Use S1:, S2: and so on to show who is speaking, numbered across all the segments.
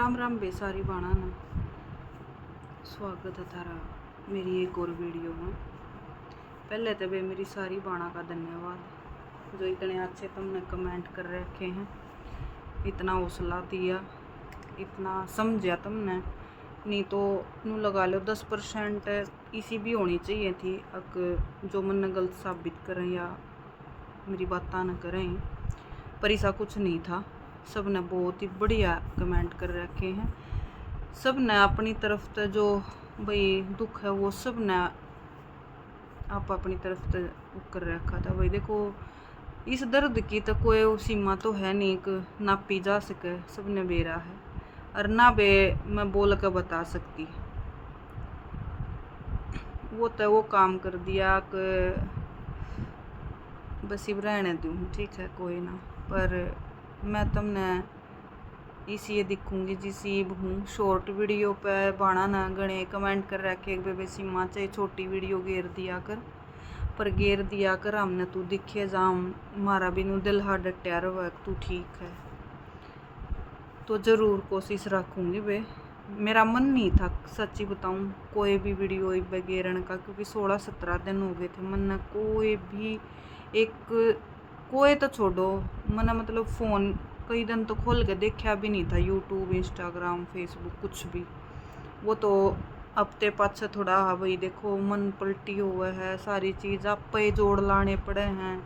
S1: राम राम बेसारी बाणा ना स्वागत है थारा मेरी एक और वीडियो में। पहले तो वे मेरी सारी बाणा का धन्यवाद जो इतने अच्छे तुमने कमेंट कर रखे हैं, इतना हौसला दिया, इतना समझा तुमने। नहीं तो नू लगा लो 10% इसी भी होनी चाहिए थी अगर जो मन गलत साबित करें या मेरी बात न करें, पर ऐसा कुछ नहीं था। सब ने बहुत ही बढ़िया कमेंट कर रखे हैं। सब ने अपनी तरफ से जो भाई दुख है वो सब ने आप अपनी तरफ से कर रखा था। भाई देखो इस दर्द की तो कोई सीमा तो है नहीं कि नापी जा सके, सब ने बेरा है और ना बे मैं बोल कर बता सकती। वो तो वो काम कर दिया कि बस इब रहने दूँ, ठीक है कोई ना, पर मैं तुमने इसी दिखूंगी जिस ईब हूँ। शॉर्ट वीडियो पे बाणा ना गणे कमेंट कर रखे बेबे सीमा चाहे छोटी वीडियो घेर दिया कर, पर घेर दिया कर हमने तू दिखे जाम मारा बिनू दिल हा डटिया रहा तू ठीक है। तो ज़रूर कोशिश रखूँगी बे। मेरा मन नहीं था सच्ची बताऊँ कोई भी वीडियो घेरने का, क्योंकि 16-17 दिन हो गए थे मन ने कोई भी एक कोई तो छोड़ो मैंने मतलब फ़ोन कई दिन तो खोल के देखा भी नहीं था, यूट्यूब इंस्टाग्राम फेसबुक कुछ भी। वो तो हफ्ते पाछे थोड़ा हाँ भाई देखो मन पलटी हुआ है, सारी चीज़ आप पे जोड़ लाने पड़े हैं,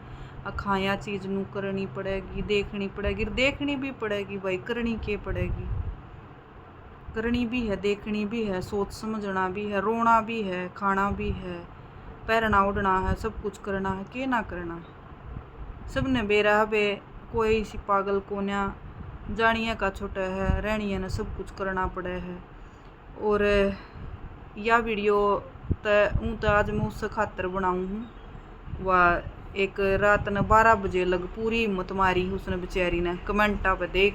S1: अखाया चीज़ नू करनी पड़ेगी, देखनी भी पड़ेगी भाई, करनी के पड़ेगी, करनी भी है, देखनी भी है, सोच समझना भी है, रोना भी है, खाना भी है, पहनना उड़ना है, सब कुछ करना है, के ना करना। सब ने बेरा बे कोई सी पागल को ना जानिए का छोटा है रहनिया ने सब कुछ करना पड़े है। और यह वीडियो तो आज मैं उससे खातर बनाऊँ हूँ। वह एक रात ने 12 बजे लग पूरी हिम्मत मारी उसने बेचारी ने, कमेंटा पे दे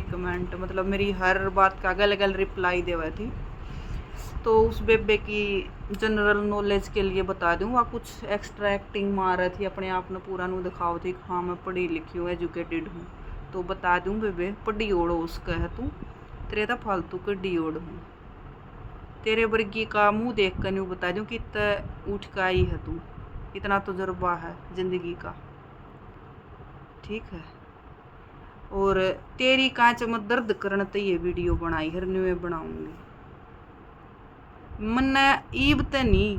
S1: कमेंट मतलब मेरी हर बात का अगल अगल रिप्लाई देवा थी। तो उस बेबे की जनरल नॉलेज के लिए बता दूँ, वह कुछ एक्स्ट्रा एक्टिंग मार रही थी अपने आप ने पूरा नू दिखाओ थी हाँ मैं पढ़ी लिखी हूँ एजुकेटेड हूँ। तो बता दूँ बेबे पढ़ी ओढ़ उसका है तू, तेरे तो फालतू कड्डी ओढ़ हूँ, तेरे वर्गी का मुँह देख कर न्यू बता दूँ कि उठ का आई है तू, इतना तजुर्बा है जिंदगी का, ठीक है। और तेरी कांच में दर्द करने तो ये वीडियो बनाई हर न्यू बनाऊंगी। मन ईब तो नहीं,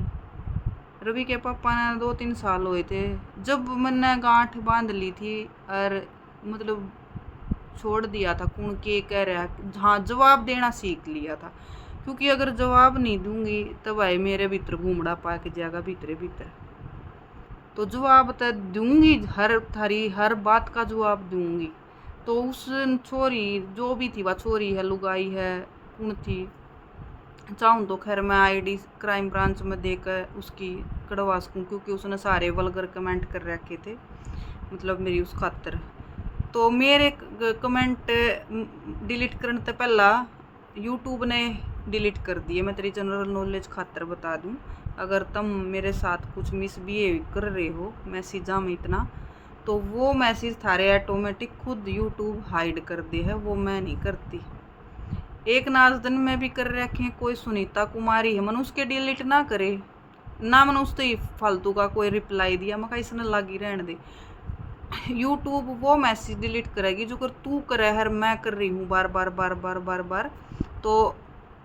S1: रवि के पापा ने 2-3 साल हुए थे जब मैंने गांठ बांध ली थी और मतलब छोड़ दिया था कौन के कह रहा है, हाँ जवाब देना सीख लिया था। क्योंकि अगर जवाब नहीं दूंगी तो भाई मेरे भीतर घूमड़ा पा के जाएगा भीतर भीतर, तो जवाब तो दूंगी, हर थारी हर बात का जवाब दूंगी। तो उस छोरी जो भी थी वह छोरी है लुगाई है कौन थी चाहूँ तो खैर मैं आईडी क्राइम ब्रांच में देकर उसकी कढ़वा सकूँ, क्योंकि उसने सारे वल्गर कमेंट कर रखे थे मतलब मेरी उस खातर। तो मेरे कमेंट डिलीट करने से पहला यूट्यूब ने डिलीट कर दिए। मैं तेरी जनरल नॉलेज खातर बता दूँ, अगर तुम मेरे साथ कुछ मिसबिहेव कर रहे हो मैसेजा में इतना, तो वो मैसेज थारे ऑटोमेटिक खुद यूट्यूब हाइड कर दे है, वो मैं नहीं करती। एक नाच दिन में भी कर रखे हैं, कोई सुनीता कुमारी है मन उसके डिलीट ना करे ना, मन उस ही फालतू का कोई रिप्लाई दिया मैं इसने लागी रहने दे। यूट्यूब वो मैसेज डिलीट करेगी जो कर तू करे हर मैं कर रही हूँ बार बार बार बार बार बार, तो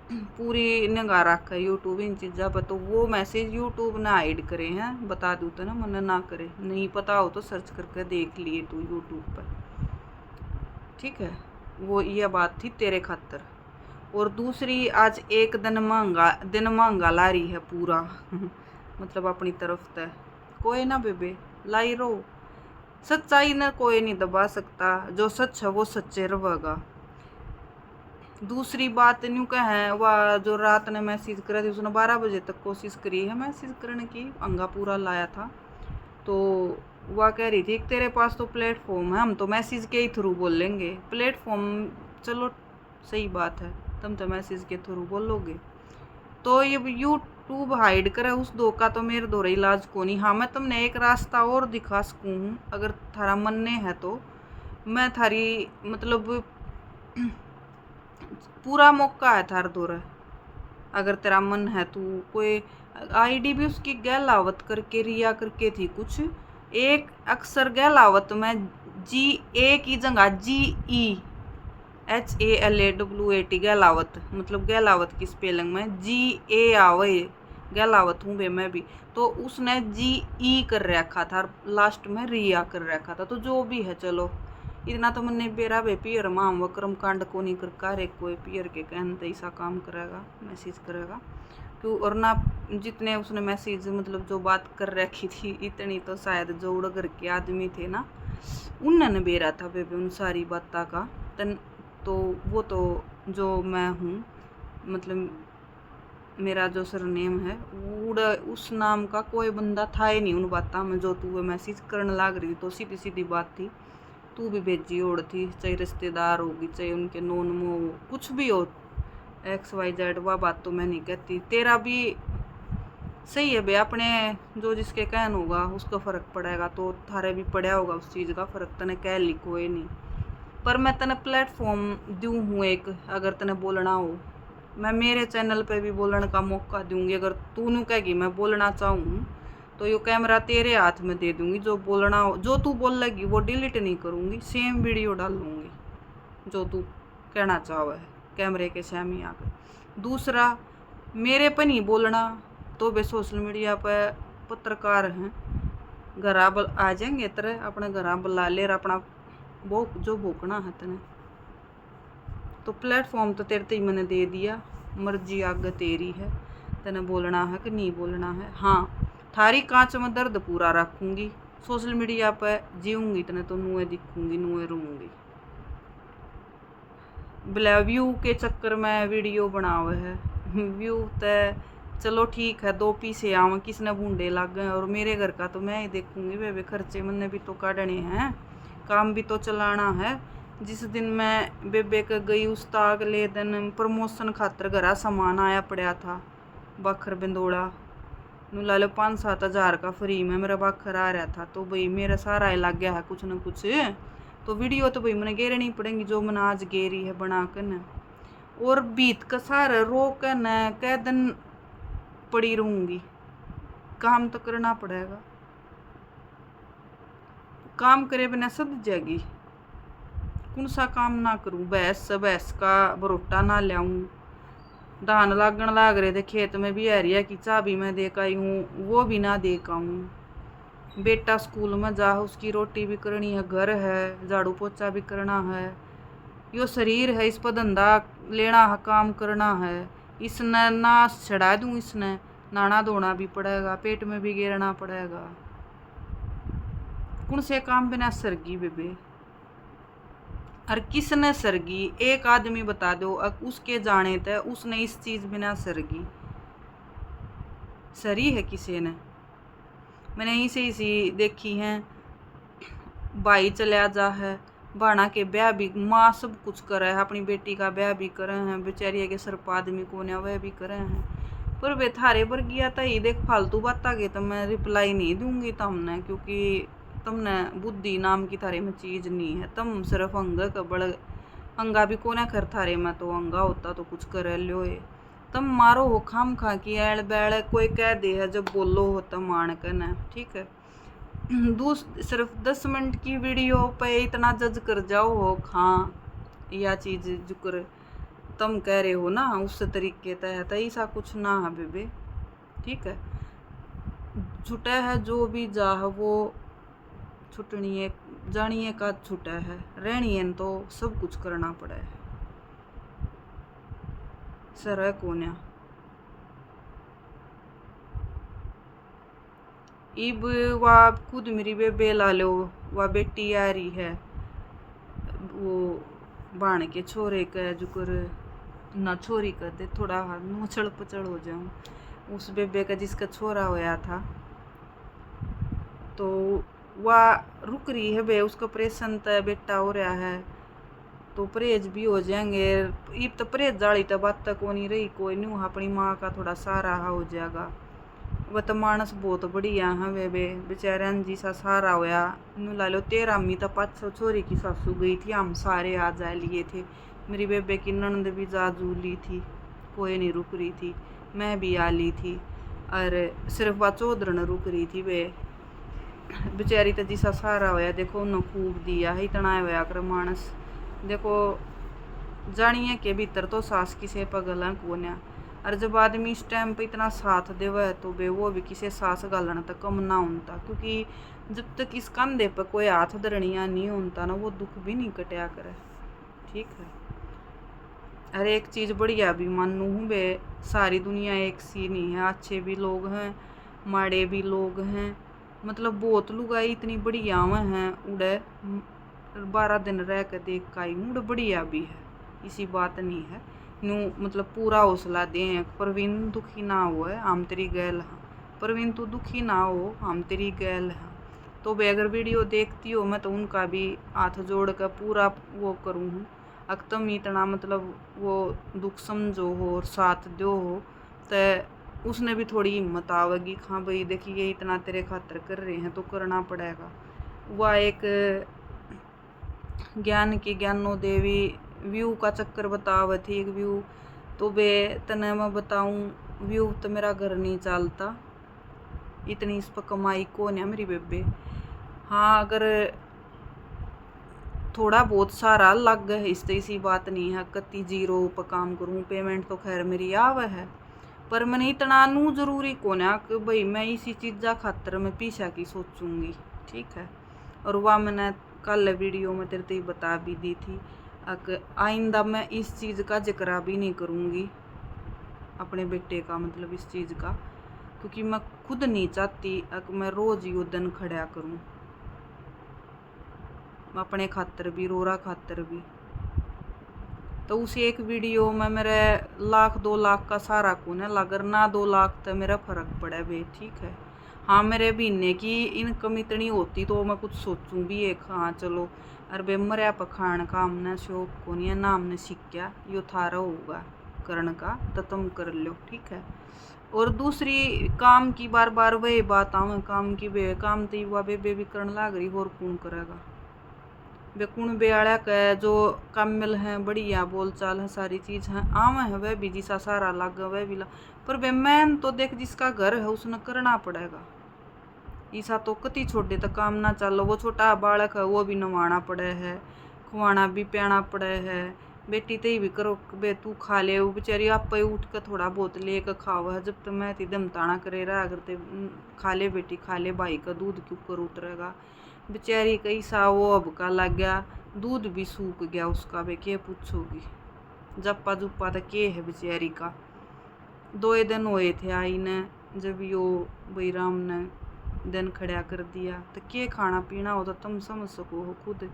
S1: पूरी निगाह रखा है यूट्यूब इन चीज़ों पर। तो वो मैसेज यूट्यूब ने हाइड करे हैं, बता दूँ तो ना मन ना करे, नहीं पता हो तो सर्च करके देख लिए तू यूट्यूब पर, ठीक है। वो यह बात थी तेरे खातर। और दूसरी आज एक दिन महंगा ला रही है पूरा मतलब अपनी तरफ से कोई ना बेबे लाई रो, सच्चाई ना कोई नहीं दबा सकता, जो सच है वो सच्चे रहेगा। दूसरी बात न्यू कह वह जो रात ने मैसेज करा थी उसने 12 बजे तक कोशिश करी है मैसेज करने की, अंगा पूरा लाया था। तो वह कह रही थी तेरे पास तो प्लेटफॉर्म है, हम तो मैसेज के ही थ्रू बोलेंगे। प्लेटफॉर्म चलो सही बात है, तुम तो मैसेज के थ्रू बोलोगे, तो ये यूट्यूब हाइड करे उस दो का तो मेरे दो इलाज को नहीं। हाँ मैं तुमने एक रास्ता और दिखा सकूँ हूँ, अगर थारा मनने है तो मैं थारी मतलब पूरा मौका है थार दौर, अगर तेरा मन है तू कोई आईडी भी उसकी गहलावत करके रिया करके थी कुछ, एक अक्सर गहलावत में जी ए की जगह GEHALAWAT गहलावत, मतलब गहलावत की स्पेलिंग में GA आवे, गहलावत हूँ बे मैं भी, तो उसने GE कर रखा था, लास्ट में रिया कर रखा था। तो जो भी है चलो, इतना तो मैंने बेरा बे पियर माम व कर्म कांड को नहीं कर कार्य कोई पियर के कहते ऐसा काम करेगा, मैसेज करेगा क्यों। और ना जितने उसने मैसेज मतलब जो बात कर रखी थी इतनी तो शायद जो उड़ घर के आदमी थे ना उन्होंने बेरा था बेबे उन सारी बातों का तन। तो वो तो जो मैं हूँ, मतलब मेरा जो सरनेम है उड़ उस नाम का कोई बंदा था ही नहीं उन बातों में जो तू मैसेज करने लाग रही। तो सीधी सीधी बात थी, तू भी भेजी ओढ़ थी, चाहे रिश्तेदार होगी चाहे उनके नॉन मो कुछ भी हो, XYZ वह बात तो मैं नहीं कहती। तेरा भी सही है बे, अपने जो जिसके कहन होगा उसका फ़र्क पड़ेगा, तो थारे भी पड़ा होगा उस चीज़ का फ़र्क, तने कह लिखो ही नहीं। पर मैं तने प्लेटफॉर्म दूँ हूँ एक, अगर तने बोलना हो मैं मेरे चैनल पे भी बोलने का मौका दूंगी। अगर तू नू कहेगी मैं बोलना चाहूँ तो ये कैमरा तेरे हाथ में दे दूंगी, जो बोलना हो जो तू बोल लगी वो डिलीट नहीं करूँगी, सेम वीडियो डाल लूँगी जो तू कहना चाहो है कैमरे के सामने आकर। दूसरा मेरे पे नहीं बोलना तो वे सोशल मीडिया पर पत्रकार हैं, घरा आ जाएंगे तरह अपने घरा बुला ले अपना वो जो भोकना है तने। तो प्लेटफॉर्म तो तेरे ते मैंने दे दिया, मर्जी आगे तेरी है, तने बोलना है कि नहीं बोलना है। हाँ थारी कांच में दर्द पूरा रखूँगी, सोशल मीडिया पर जीऊँगी तने तो नुए दिखूँगी नुए रहूँगी। बिला व्यू के चक्कर में वीडियो बनावे है, व्यू तो चलो ठीक है 2 पीसे आवे किसने बूंदे लग गए, और मेरे घर का तो मैं ही देखूँगी वे खर्चे मैंने भी तो काटने हैं, काम भी तो चलाना है। जिस दिन मैं बेबे के गई उस अगले दिन प्रमोशन खातर घरा सामान आया पड़ा था, बाखर बिंदोड़ा नू ला लो 5-7 हज़ार का फ्री में मेरा बाखर आ रहा था। तो भाई मेरा सारा लग गया है कुछ न कुछ, तो वीडियो तो भाई मैंने गेरनी पड़ेंगी जो मैंने आज गेरी है बना कर न, और बीत का सारा रो कर न कै दिन पड़ी रहूँगी, काम तो करना पड़ेगा, काम करे बिना सद जाएगी, कौन सा काम ना करूँ, भैंस का बरोटा ना लाऊं, धान लागण लाग रहे थे खेत में भी हरिया की चाबी मैं दे आई हूँ वो भी ना दे आऊँ, बेटा स्कूल में जा उसकी रोटी भी करनी है, घर है झाड़ू पोछा भी करना है, यो शरीर है इस पर धंधा लेना है काम करना है, इसने ना चढ़ा दूँ, इसने नहाना धोना भी पड़ेगा, पेट में भी गिरना पड़ेगा, कौन से काम बिना सरगी बेबे। और किसने सरगी एक आदमी बता दो उसके जाने थे उसने इस चीज़ बिना सरगी सरी है किसी ने। मैंने यहीं से इसी देखी हैं, भाई चला जा है बाणा के ब्याह भी माँ सब कुछ करे है, अपनी बेटी का ब्याह भी करे हैं, बेचारी के सिर पर आदमी को ने वह भी करे हैं, पर वे थारे पर गया था ये देख फालतू बात आगे तो मैं रिप्लाई नहीं दूंगी तुमने, क्योंकि तुमने बुद्धि नाम की थारे में चीज़ नहीं है, तुम सिर्फ अंग कबड़ अंगा भी कोने कर थारे में तो अंगा होता तो कुछ कर लो, तुम मारो हो खाम खा की एड़ बैड़ कोई कह दे है जब बोलो हो तो मान कर न, ठीक है। सिर्फ 10 मिनट की वीडियो पे इतना जज कर जाओ हो हाँ यह चीज़ जुक्र तुम कह रहे हो ना उस तरीके तहत ऐसा कुछ ना है बेबे, ठीक है। छुटा है जो भी जा वो छुटनी है जानिए का छुटा है रहनी है तो सब कुछ करना पड़ा है सर है कोन्या। इब वह खुद मेरी बेबे ला लो वह बेटी आ रही है वो बाण के छोरे का जुकर ना छोरी कर दे थोड़ा नोचड़ पचड़ हो जाऊँ उस बेबे का जिसका छोरा होया था, तो वह रुक रही है बे उसका ऑपरेशन तो बेटा हो रहा है तो परहेज भी हो जाएंगे, इब तो परहेज जाली तो बात तक को नहीं रही कोई नहीं, अपनी माँ का थोड़ा सहारा हो जाएगा। वह तो मानस बहुत बढ़िया है वे बेचारे जी सा सहारा होया नू ला लो 13 तो 500 छोरी की सासू गई थी हम सारे आ जा लिए थे मेरी बेबे की ननद भी जाजूली थी, कोई नहीं रुक रही थी, मैं भी आली थी और सिर्फ वह चौधरन रुक रही थी। वे बेचारी तो जिसा सारा होया देखो उन्होंने खूब दिया है, इतना होया कर मानस देखो जानिए के भीतर तो सास किसे पगल है कोन्या। और जब आदमी इस टाइम पे इतना साथ देवे तो बे वो भी किसे सास गालना तक कम ना होता, क्योंकि जब तक इस कंधे पर कोई हाथ धरनिया नहीं होता ना वो दुख भी नहीं कटिया करे। ठीक है, हर एक चीज़ बढ़िया भी मानू हूँ बे, सारी दुनिया एक सी नहीं है, अच्छे भी लोग हैं माड़े भी लोग हैं। मतलब बहुत लुगाई इतनी बढ़िया हैं उड़े 12 दिन रह कर देख का उड़ बढ़िया भी है, इसी बात नहीं है। यूँ मतलब पूरा हौसला दें परवीन दुखी ना हो है हम तेरी गैल हाँ, परवीन तू दुखी ना हो हम तेरी गैल हाँ। तो वे अगर वीडियो देखती हो मैं तो उनका भी हाथ जोड़ कर पूरा वो करूँ हूँ, अक्तम इतना मतलब वो दुख समझो हो और साथ दो हो तो उसने भी थोड़ी हिम्मत आवेगी। हाँ भाई देखिए इतना तेरे खातर कर रहे हैं तो करना पड़ेगा। वह एक ज्ञान की ज्ञानो देवी व्यू का चक्कर बतावे थी एक व्यू, तो बे तने मैं बताऊं व्यू तो मेरा घर नहीं चलता, इतनी इस पर कमाई कौन है मेरी बेबे। हाँ अगर थोड़ा बहुत सारा लग है इस इसी बात नहीं है कति जीरो पर काम करूँ, पेमेंट तो खैर मेरी आवे है पर मैंने इतना नू जरूरी कौन है कि भाई मैं इसी चीज़ा खातर मैं पीछा की सोचूंगी। ठीक है, और वह मैंने कल वीडियो में तेरे ही बता भी दी थी कि आइंदा मैं इस चीज़ का जिक्र भी नहीं करूँगी अपने बेटे का, मतलब इस चीज़ का, क्योंकि मैं खुद नहीं चाहती कि मैं रोज़ ही दिन खड़ा करूँ अपने खातर भी रोरा खातर भी। तो उस एक वीडियो में मेरे 1,00,000-2,00,000 का सारा कौन है लगर ना 2 लाख तो मेरा फ़र्क पड़ा बे। ठीक है, हाँ मेरे महीने की इनकम इतनी होती तो मैं कुछ सोचूं भी एक हाँ चलो अरे बे मरिया पखान का हमने शौक को नहीं है ना हमने सीखा यो थारा होगा करण का तो तुम कर लो। ठीक है, और दूसरी काम की बार बार वही बात आवे काम की बे काम तो युवा बेबे भी करने लाग रही और कौन करेगा वे कुण बेआड़ा का जो कामिल हैं बढ़िया बोल चाल है सारी चीज़ है आवे है वह भी जिसा सारा लग वह भी ला, पर वे मैन तो देख जिसका घर है उसने करना पड़ेगा। ईसा तो कति छोटे तक काम ना चलो, वो छोटा बालक है वो भी नवाना पड़े है खुआना भी पियाना पड़े है। बेटी ते भी करो बे तू खा ले वो बेचारी आप पे उठ कर थोड़ा बहुत ले कर खाओ है, जब तक मैं दम ताना करे रहा अगर ते खा ले बेटी खा ले भाई का दूध क्यों कर उतरेगा। बेचारी कई सा वो अब का लग गया दूध भी सूख गया उसका बे के पूछोगी जप्पा जुप्पा तो के है बेचारी का। 2 दिन हुए थे आई ने जब यो बैराम ने दिन खड़ा कर दिया तो के खाना पीना हो तो तुम समझ सको हो खुद।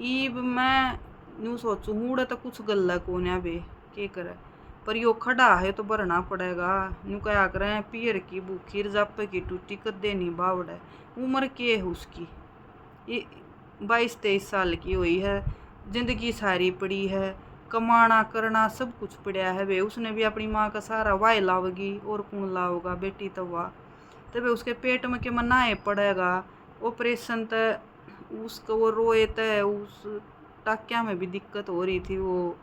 S1: ईब मैं यूँ सोचूं हूँ तो कुछ गल्ला कौन है बे के करे, पर यो खड़ा है तो भरना पड़ेगा। यूँ क्या करें पियर की भूखी जप की टूटी कदे नहीं बावड़ है। उम्र के है उसकी 22-23 साल की हुई है, जिंदगी सारी पड़ी है कमाना करना सब कुछ पड़ा है वे। उसने भी अपनी माँ का सहारा वाह लावगी और कौन लाओगा बेटी तो वाह तब उसके पेट में के मनाए पड़ेगा। ऑपरेशन तो उसको वो रोए तो उस टाक्या में भी दिक्कत हो रही थी, वो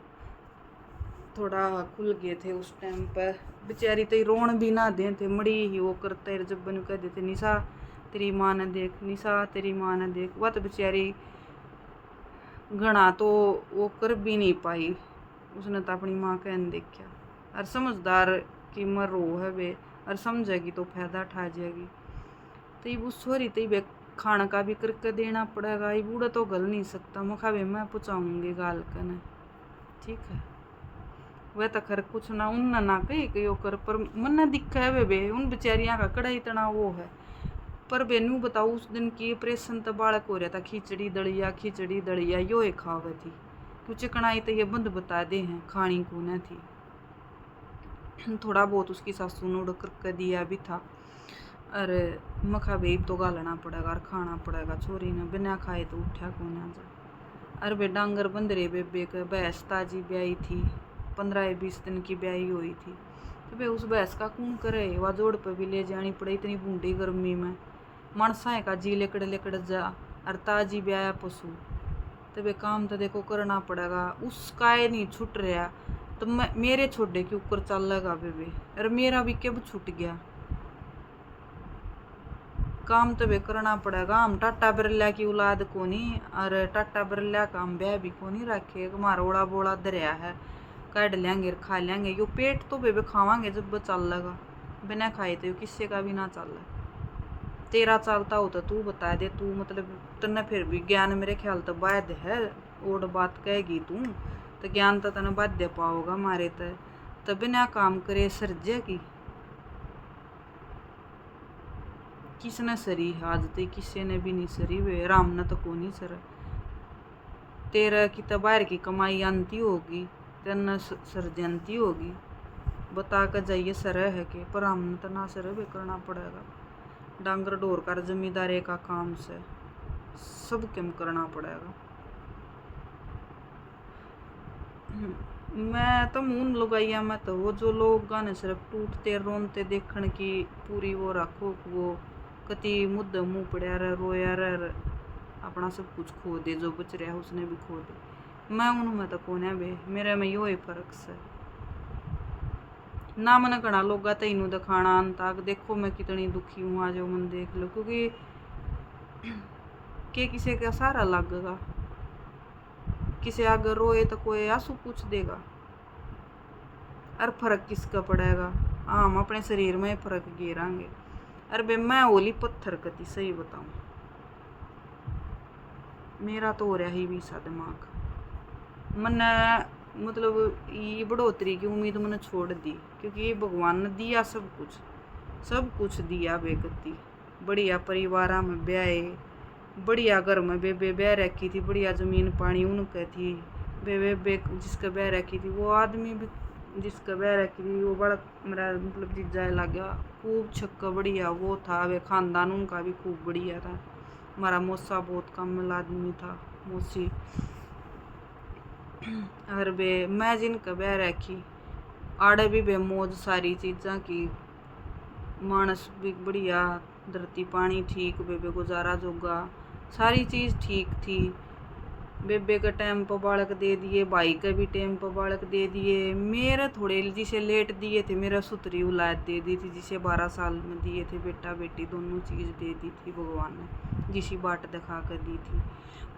S1: थोड़ा खुल गए थे उस टाइम पर बेचारी तो रोन भी ना दे थे मड़ी ही वो करते जब बन कह देते निशा तेरी माँ ने देख निशा तेरी माँ ने देख, वह तो बेचारी घना तो वो कर भी नहीं पाई उसने तो अपनी माँ का देखा। और समझदार की मर रो है वे और समझेगी तो फायदा उठा जाएगी। तो ये छोरी तो ये खाना का भी करके देना पड़ेगा, ये बूढ़ा तो गल नहीं सकता मखा वे मैं पहुँचाऊँगी गाल कने। ठीक है, वह तो खैर कुछ ना उन ना कही कि कर पर मन दिखा है वे उन बेचारियाँ का कड़ा इतना वो है। पर बेनू बताओ उस दिन की ऑपरेशन तो बालक हो रहा था खिचड़ी दलिया यो एक खावे थी क्यों चिकनाई तो ये बंद बता दे हैं खानी को न थी। थोड़ा बहुत उसकी सासू ने उड़ करके दिया भी था, अरे मखा बेब तो गालना पड़ेगा और खाना पड़ेगा छोरी ने बिना खाए तो उठा को ना जा। अरे बे डांगर बंदरे बेबे के भैंस ताजी ब्याई थी 15-20 दिन की ब्याई हुई थी, तो बे उस भैंस का कौन करे वह जोड़ पे भी ले जानी पड़े इतनी बूढ़ी गर्मी में मनसाए का जी लेकड़ जा और ताजी ब्याया पशु तो वे काम तो देखो करना पड़ेगा। उसका ये नहीं छूट रहा तो मेरे छोड़े के ऊपर चल लगा बेबे। अरे मेरा भी कब छूट गया, काम तो वे करना पड़ेगा। हम टाटा बिरला की औलाद को नहीं, और टाटा बिरला का हम ब्याह भी को नहीं रखे। हमारा ओड़ा बोड़ा दरिया है, काट लेंगे खा लेंगे। यो पेट तो बेबे खावांगे जब चल लगा, बिना खाए तो किससे का भी ना चल। तेरा चलता हो तो तू बता दे, तू मतलब तने फिर भी ज्ञान मेरे ख्याल तो बाद है। और बात कहेगी तू तो ज्ञान तो तने बाद दे पाओगा मारे तो बिना काम करे सर्जे की किसने सरी आज तक किसी ने भी नहीं सरी। वे राम ने तो को नहीं सर। तेरा की तो बाहर की कमाई आती होगी, तेना सर्जनती होगी, बता कर जाइए सर है के। पर हमने तो ना सर वे करना पड़ेगा। डांगर ढोर कर जमींदारे का काम से सब कम करना पड़ेगा। मैं तो मुंह लगाइया, मैं तो वो जो लोग गाने सिर्फ टूटते रोनते देखने की पूरी वो रखो, वो कति मुद्दा मुँह पड़ा रह रोया रह अपना सब कुछ खो दे, जो बच रहा है उसने भी खो दे। मैं उनमें तो कौन है बे, मेरे में यो ही फर्क से ना। मैंने घना लोग तेनू दिखाना तक देखो मैं कितनी दुखी हूँ, आज मन देख लो। क्योंकि के किसी का सहारा लगेगा, किसी आगे रोए तो कोई आंसू पूछ देगा। और फर्क किसका पड़ेगा, हम अपने शरीर में फर्क गिरांगे। अरे बे मैं ओली पत्थर कती सही बताऊं, मेरा तो हो रहा ही भी सा दिमाग। मैंने मतलब ये बढ़ोतरी की उम्मीद मैंने छोड़ दी, क्योंकि ये भगवान ने दिया सब कुछ दिया बेगती। बढ़िया परिवार में ब्याहे, बढ़िया घर में बेबे ब्याह रखी थी, बढ़िया जमीन पानी उनके थी। बेबे जिसका ब्याह रखी थी वो आदमी भी जिसका ब्याह रखी थी वो बड़ा मेरा मतलब जीजा लग गया, खूब छक्का बढ़िया वो था। वे खानदान उनका भी खूब बढ़िया था। हमारा मौसा बहुत कम आदमी था, मौसी। और बे मैं जिनका ब्याह रखी आड़े भी बे मौज सारी चीज़ा की, मानस भी बढ़िया, धरती पानी ठीक, बेबे गुजारा जोगा सारी चीज़ ठीक थी। बेबे का टाइम पर बालक दे दिए, भाई का भी टाइम पर बालक दे दिए। मेरे थोड़े जिसे लेट दिए थे, मेरा सुतरी औलाद दे दी थी, जिसे 12 साल में दिए थे बेटा बेटी दोनों चीज़ दे दी थी भगवान ने, जिसी बाट दिखा कर दी थी।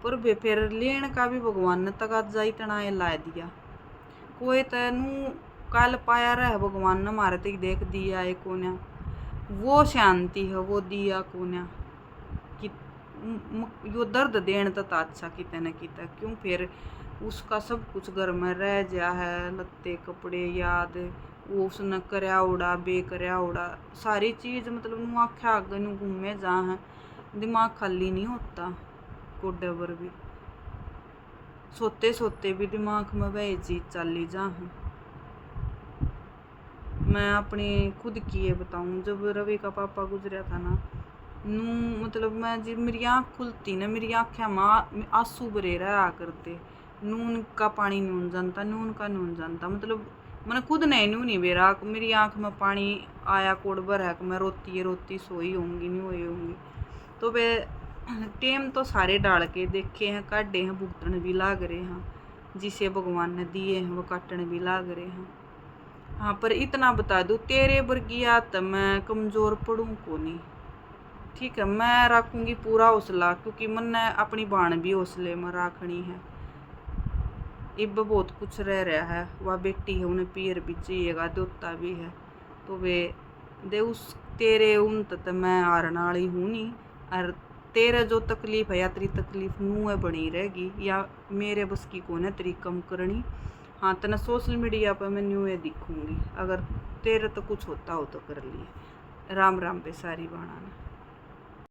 S1: पर बे फिर लेन का भी भगवान ने तक जा इतना ला दिया। कोई तेनू कल पाया रहा भगवान ने मारे तक देख दिया है कोन्या, वो शांति है वो दिया कोन्या कि यो दर्द देन तो अच्छा किते न किते। क्यों फिर उसका सब कुछ घर में रह जा है, लत्ते कपड़े याद, वो उसने करया उड़ा बे करया उड़ा सारी चीज़, मतलब नू आख्या आगे नू घूमे जा है, दिमाग खाली नहीं होता कोडे पर भी, सोते सोते भी दिमाग में वही चीज़ चली जा है। मैं अपनी खुद की ये बताऊं, जब रवि का पापा गुजरा था ना, नू मतलब मैं जब मेरी आँख खुलती ना, मेरी आँखें में आंसू भरे रहा करते। नून का पानी नून जानता, नून का नून जानता, मतलब मैंने खुद नहीं बेरा, मेरी आँख में पानी आया कोड भर है कि मैं रोती सोई होंगी नहीं हुई होंगी। तो वे टेम तो सारे डाल के देखे हैं, काटे हैं, भुगतन भी लाग रहे हैं, जिसे भगवान ने दिए हैं वो काटने भी लाग रहे हैं। हाँ पर इतना बता दूँ, तेरे बर्गिया तो मैं कमज़ोर पड़ूँ को नहीं, ठीक है। मैं रखूँगी पूरा हौसला, क्योंकि मैंने अपनी बाण भी हौसले में रखनी है। इब बहुत कुछ रह रहा है, वह बेटी है उन्हें पीर भी चाहिएगा, दोता भी है। तो वे दे उस तेरे उन तक मैं हारने वाली हूँ नहीं। और तेरे जो तकलीफ है या तेरी तकलीफ मुँह बनी रहेगी, या मेरे बस की कौन है तेरी कम करनी। हाँ तना सोशल मीडिया पर मैं न्यू दिखूँगी, अगर तेरे तो कुछ होता हो तो कर लिए। राम राम पे सारी बाणा।